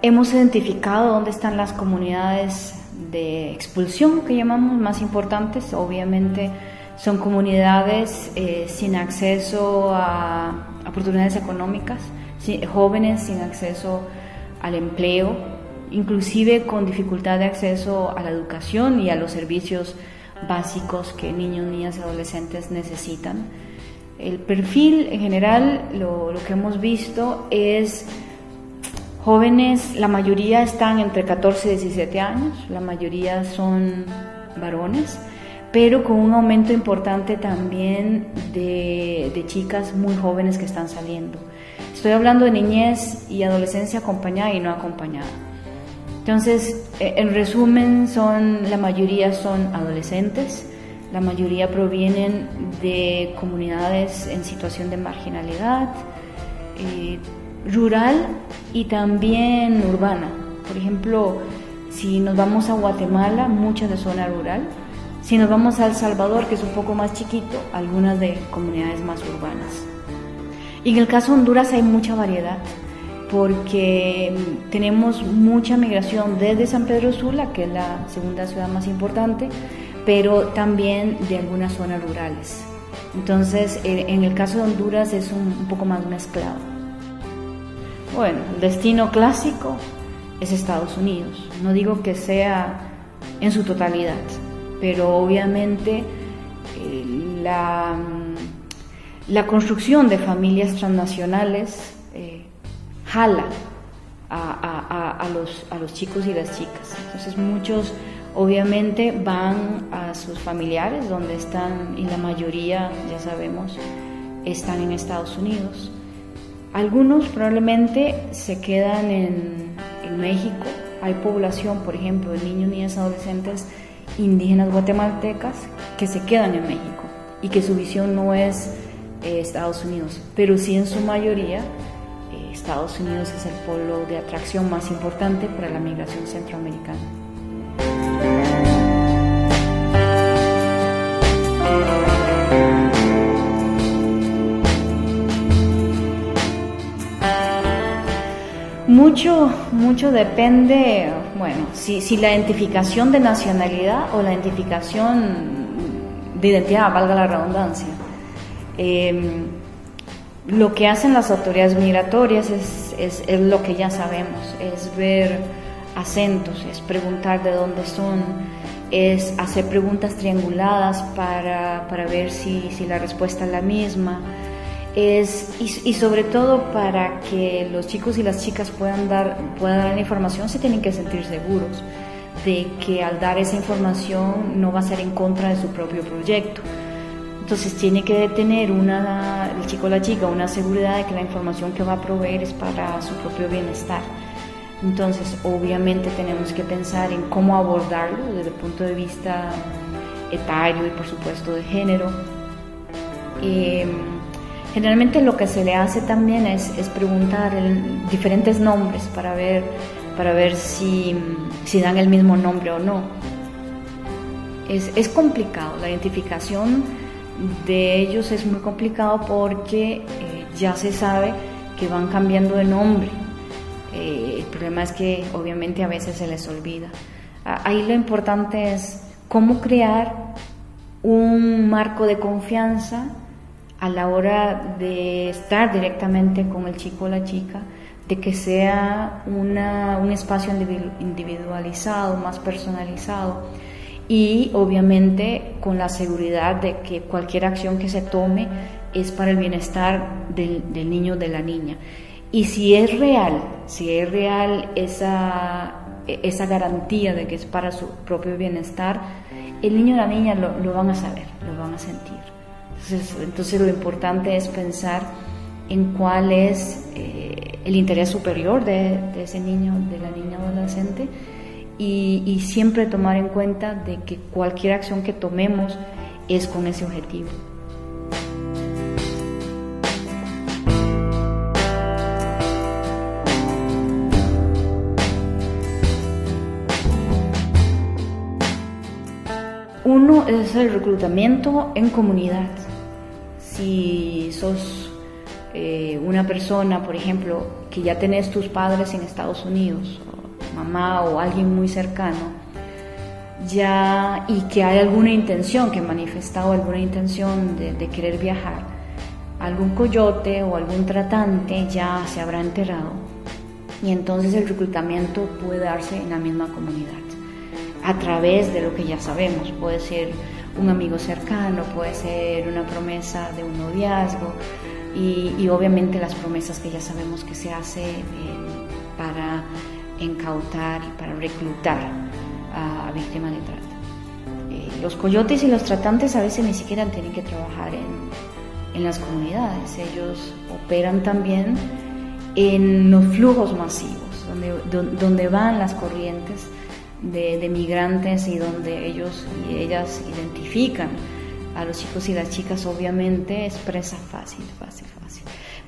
Hemos identificado dónde están las comunidades de expulsión, que llamamos, más importantes. Obviamente son comunidades sin acceso a oportunidades económicas, jóvenes sin acceso al empleo, inclusive con dificultad de acceso a la educación y a los servicios básicos que niños, niñas y adolescentes necesitan. El perfil en general, lo que hemos visto es jóvenes, la mayoría están entre 14 y 17 años, la mayoría son varones, pero con un aumento importante también de chicas muy jóvenes que están saliendo. Estoy hablando de niñez y adolescencia acompañada y no acompañada. Entonces, en resumen, la mayoría son adolescentes, la mayoría provienen de comunidades en situación de marginalidad, rural y también urbana. Por ejemplo, si nos vamos a Guatemala, muchas de zona rural. Si nos vamos a El Salvador, que es un poco más chiquito, algunas de comunidades más urbanas. Y en el caso de Honduras hay mucha variedad, porque tenemos mucha migración desde San Pedro Sula, que es la segunda ciudad más importante, pero también de algunas zonas rurales. Entonces, en el caso de Honduras es un poco más mezclado. Bueno, el destino clásico es Estados Unidos. No digo que sea en su totalidad, pero obviamente la construcción de familias transnacionales jala a los chicos y las chicas. Entonces muchos obviamente van a sus familiares donde están, y la mayoría, ya sabemos, están en Estados Unidos. Algunos probablemente se quedan en México. Hay población, por ejemplo, de niños, niñas, adolescentes indígenas guatemaltecas que se quedan en México y que su visión no es Estados Unidos, pero sí en su mayoría Estados Unidos es el polo de atracción más importante para la migración centroamericana. Mucho depende, bueno, si la identificación de nacionalidad o la identificación de identidad, valga la redundancia. Lo que hacen las autoridades migratorias es lo que ya sabemos, es ver acentos, es preguntar de dónde son, es hacer preguntas trianguladas para ver si la respuesta es la misma. Y sobre todo para que los chicos y las chicas puedan dar la información, se tienen que sentir seguros de que al dar esa información no va a ser en contra de su propio proyecto. Entonces tiene que tener el chico o la chica una seguridad de que la información que va a proveer es para su propio bienestar. Entonces obviamente tenemos que pensar en cómo abordarlo desde el punto de vista etario y por supuesto de género. Generalmente lo que se le hace también es preguntar diferentes nombres para ver si dan el mismo nombre o no. Es complicado, la identificación de ellos es muy complicado porque ya se sabe que van cambiando de nombre. El problema es que obviamente a veces se les olvida. Ahí lo importante es cómo crear un marco de confianza a la hora de estar directamente con el chico o la chica, de que sea un espacio individualizado, más personalizado, y obviamente con la seguridad de que cualquier acción que se tome es para el bienestar del niño o de la niña. Y si es real esa garantía de que es para su propio bienestar, el niño o la niña lo van a saber, lo van a sentir. Entonces lo importante es pensar en cuál es el interés superior de ese niño, de la niña o adolescente, y siempre tomar en cuenta de que cualquier acción que tomemos es con ese objetivo. es el reclutamiento en comunidad. Si sos una persona, por ejemplo, que ya tenés tus padres en Estados Unidos, o mamá o alguien muy cercano, ya, y que hay alguna intención, que ha manifestado alguna intención de querer viajar, algún coyote o algún tratante ya se habrá enterado, y entonces el reclutamiento puede darse en la misma comunidad a través de lo que ya sabemos. Puede ser un amigo cercano, puede ser una promesa de un noviazgo, y obviamente las promesas que ya sabemos que se hace para incautar y para reclutar a víctimas de trata. Los coyotes y los tratantes a veces ni siquiera tienen que trabajar en las comunidades. Ellos operan también en los flujos masivos, donde van las corrientes de migrantes, y donde ellos y ellas identifican a los chicos y las chicas. Obviamente es presa fácil.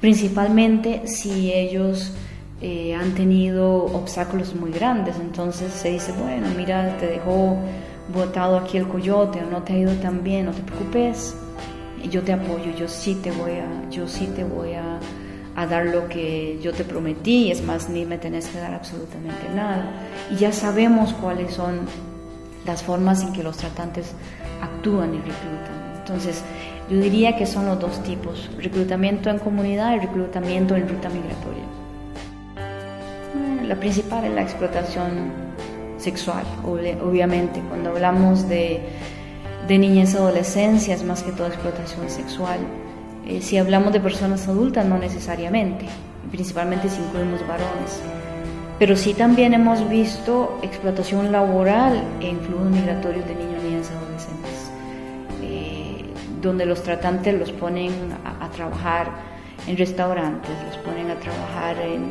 Principalmente si ellos han tenido obstáculos muy grandes. Entonces se dice, bueno, mira, te dejó botado aquí el coyote, o no te ha ido tan bien, no te preocupes, yo te apoyo, yo sí te voy a dar lo que yo te prometí, es más, ni me tenés que dar absolutamente nada. Y ya sabemos cuáles son las formas en que los tratantes actúan y reclutan. Entonces, yo diría que son los dos tipos: reclutamiento en comunidad y reclutamiento en ruta migratoria. La principal es la explotación sexual, obviamente. Cuando hablamos de niñez y adolescencia, es más que todo explotación sexual. Si hablamos de personas adultas, no necesariamente, principalmente si incluimos varones. Pero sí también hemos visto explotación laboral en flujos migratorios de niños, niñas y adolescentes, donde los tratantes los ponen a trabajar en restaurantes, los ponen a trabajar en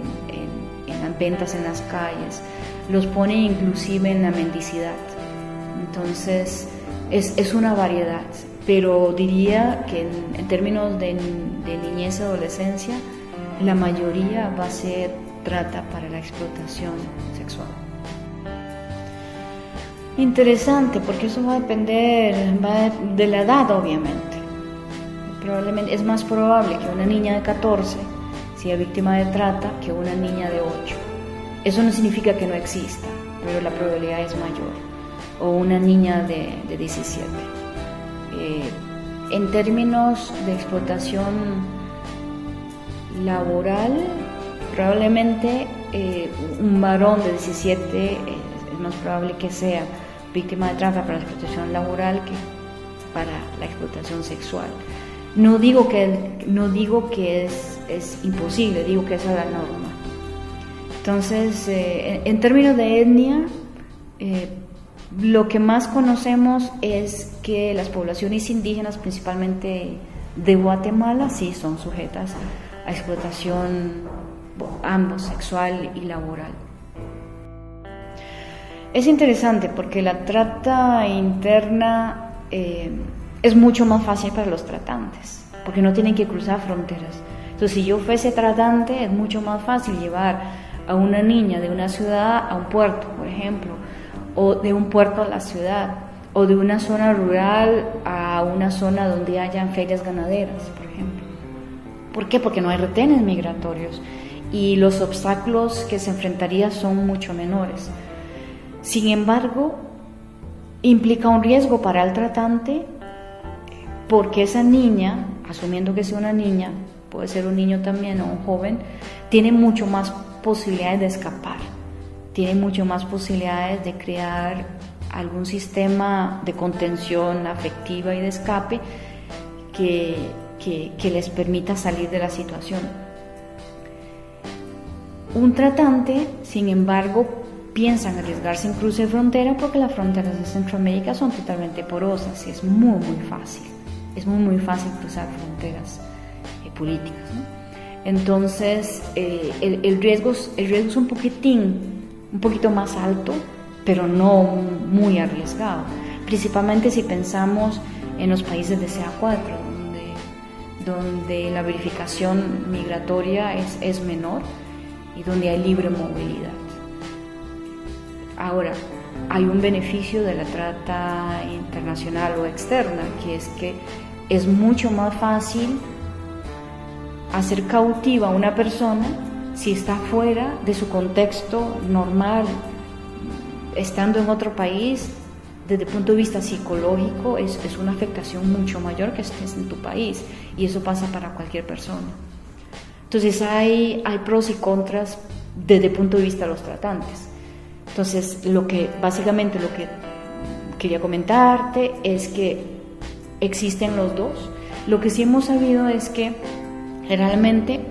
las ventas en las calles, los ponen inclusive en la mendicidad. Entonces es una variedad, pero diría que en términos de niñez y adolescencia, la mayoría va a ser trata para la explotación sexual. Interesante, porque eso va a depender de la edad, obviamente. Probablemente es más probable que una niña de 14 sea víctima de trata que una niña de 8. Eso no significa que no exista, pero la probabilidad es mayor. O una niña de 17. En términos de explotación laboral, probablemente un varón de 17 es más probable que sea víctima de trata para la explotación laboral que para la explotación sexual. No digo que es imposible, digo que esa es la norma. Entonces, en términos de etnia, lo que más conocemos es que las poblaciones indígenas, principalmente de Guatemala, sí son sujetas a explotación, ambos, sexual y laboral. Es interesante porque la trata interna es mucho más fácil para los tratantes, porque no tienen que cruzar fronteras. Entonces, si yo fuese tratante, es mucho más fácil llevar a una niña de una ciudad a un puerto, por ejemplo, o de un puerto a la ciudad, o de una zona rural a una zona donde hayan ferias ganaderas, por ejemplo. ¿Por qué? Porque no hay retenes migratorios y los obstáculos que se enfrentaría son mucho menores. Sin embargo, implica un riesgo para el tratante, porque esa niña, asumiendo que sea una niña, puede ser un niño también o un joven, tiene mucho más posibilidades de escapar, tiene mucho más posibilidades de crear algún sistema de contención afectiva y de escape que les permita salir de la situación. Un tratante, sin embargo, piensa en arriesgarse en cruce de frontera porque las fronteras de Centroamérica son totalmente porosas y es muy fácil. Es muy fácil cruzar fronteras políticas, ¿no? Entonces, el riesgo es un poquito más alto, pero no muy arriesgado. Principalmente si pensamos en los países de CA4, donde la verificación migratoria es menor y donde hay libre movilidad. Ahora, hay un beneficio de la trata internacional o externa, que es que es mucho más fácil hacer cautiva a una persona si está fuera de su contexto normal, estando en otro país. Desde el punto de vista psicológico es una afectación mucho mayor que estés en tu país, y eso pasa para cualquier persona. Entonces hay pros y contras desde el punto de vista de los tratantes. Entonces básicamente lo que quería comentarte es que existen los dos. Lo que sí hemos sabido es que generalmente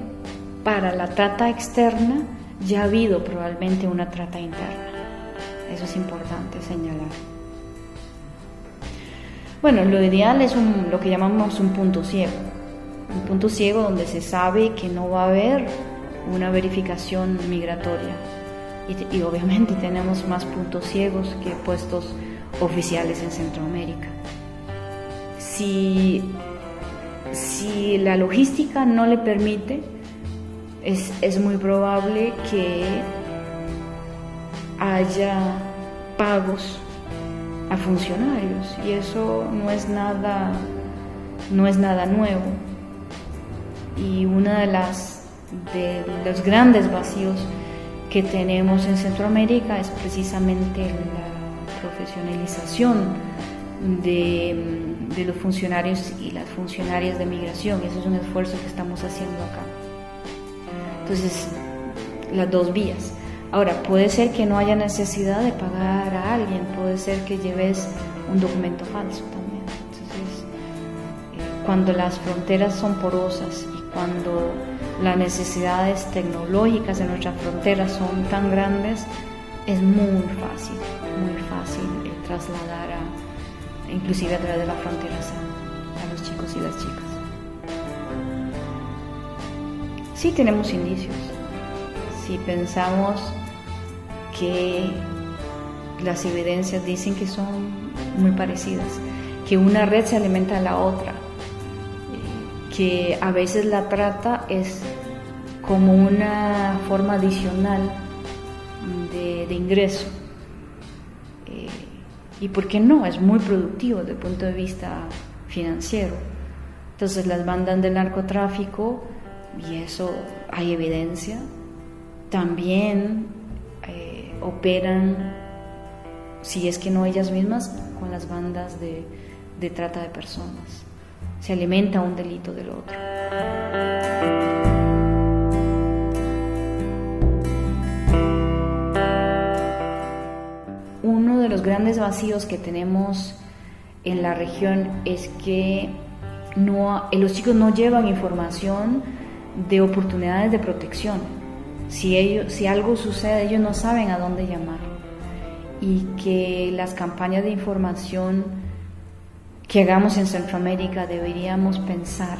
para la trata externa ya ha habido probablemente una trata interna. Eso es importante señalar. Bueno, lo ideal es lo que llamamos un punto ciego. Un punto ciego donde se sabe que no va a haber una verificación migratoria. Y obviamente tenemos más puntos ciegos que puestos oficiales en Centroamérica. Si la logística no le permite, es muy probable que haya pagos a funcionarios, y eso no es nada nuevo. Y uno de los grandes vacíos que tenemos en Centroamérica es precisamente la profesionalización de los funcionarios y las funcionarias de migración, y eso es un esfuerzo que estamos haciendo acá. Entonces, las dos vías. Ahora, puede ser que no haya necesidad de pagar a alguien, puede ser que lleves un documento falso también. Entonces, cuando las fronteras son porosas y cuando las necesidades tecnológicas en nuestras fronteras son tan grandes, es muy fácil trasladar inclusive a través de las fronteras a los chicos y las chicas. Sí tenemos indicios. Si pensamos que las evidencias dicen que son muy parecidas, que una red se alimenta de la otra, que a veces la trata es como una forma adicional de ingreso, y por qué no, es muy productivo desde el punto de vista financiero. Entonces las bandas del narcotráfico, y eso hay evidencia, también operan, si es que no ellas mismas, con las bandas de trata de personas. Se alimenta un delito del otro. Uno de los grandes vacíos que tenemos en la región es que los chicos no llevan información de oportunidades de protección. Si algo sucede, ellos no saben a dónde llamar, y que las campañas de información que hagamos en Centroamérica deberíamos pensar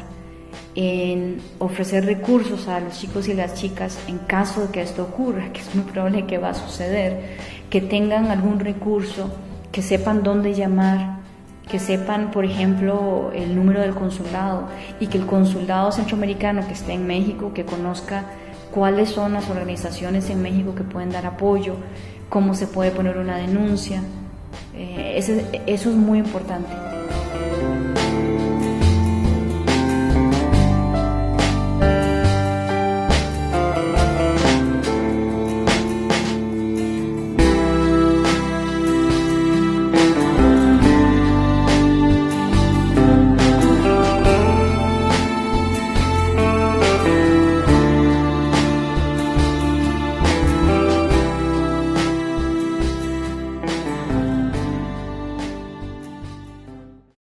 en ofrecer recursos a los chicos y las chicas en caso de que esto ocurra, que es muy probable que va a suceder, que tengan algún recurso, que sepan dónde llamar, que sepan, por ejemplo, el número del consulado, y que el consulado centroamericano que esté en México, que conozca cuáles son las organizaciones en México que pueden dar apoyo, cómo se puede poner una denuncia. Eso es muy importante.